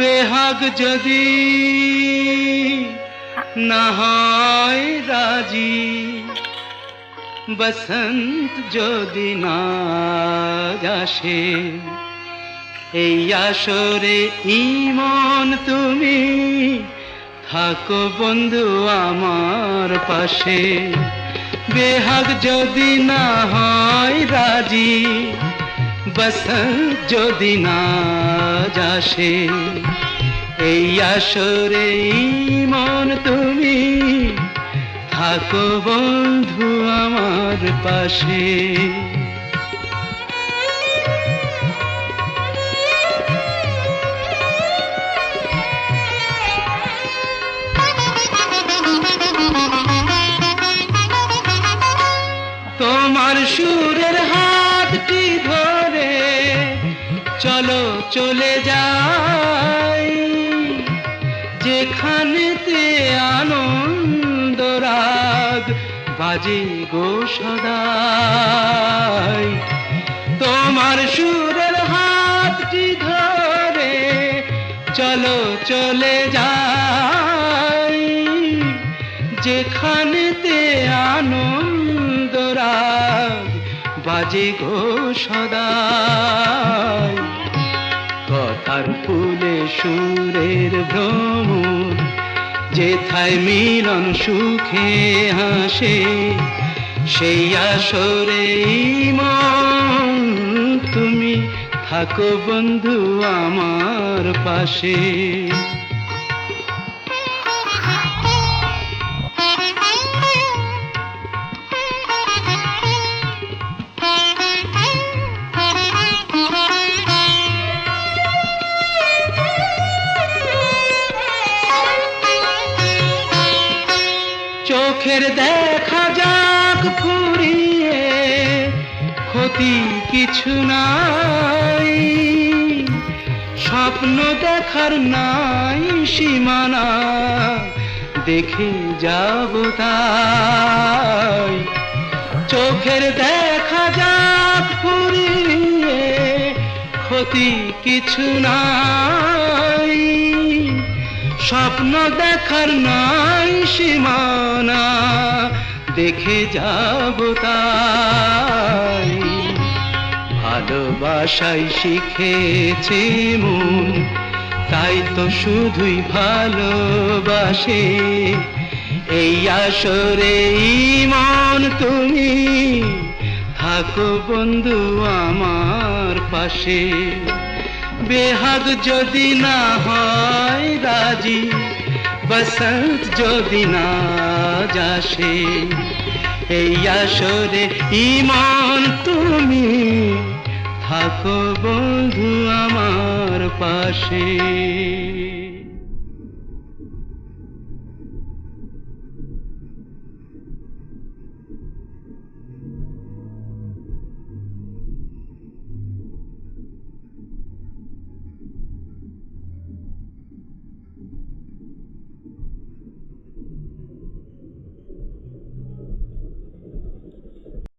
বেহাগ যদি না হয় রাজি, বসন্ত যদি না আসে, এই আসরে ইমন তুমি থাকো বন্ধু আমার পাশে। বেহাগ যদি না হয় রাজি, বসন্ত যদি না আসে, এই আসরে ইমন তুমি থাকো বন্ধু আমার পাশে। তোমার সুরের হাতটি ধরে চলো চলে যাই, যেখানেতে আনন্দ রাগ বাজে গো সদাই। তোমার সুরের হাতটি ধরে চলো চলে যাই, যেখানেতে আনন্দ রাগ বাজে গো সদাই। কথার ফুলে সুরের ভ্রমর, যেথায় মিলন সুখে হাসে, সেই আসরে মন তুমি থাকো বন্ধু আমার পাশে। চোখের দেখা যাক ফুরিয়ে, ক্ষতি কিছু নাই, স্বপ্ন দেখার নাই সীমানা, দেখে যাব তাই। চোখের দেখা যাক ফুরিয়ে, ক্ষতি কিছু নাই, স্বপ্ন দেখার নাই সীমানা, দেখে যাব তাই। ভালোবাসাই শিখেছে মন, তাই তো শুধুই ভালোবাসে, এই আসরে মন তুমি থাকো বন্ধু আমার পাশে। বেহাগ যদি না হয় রাজি, বসন্ত যদি না আসে, এই আসরে ইমন তুমি থাকো বন্ধু আমার পাশে।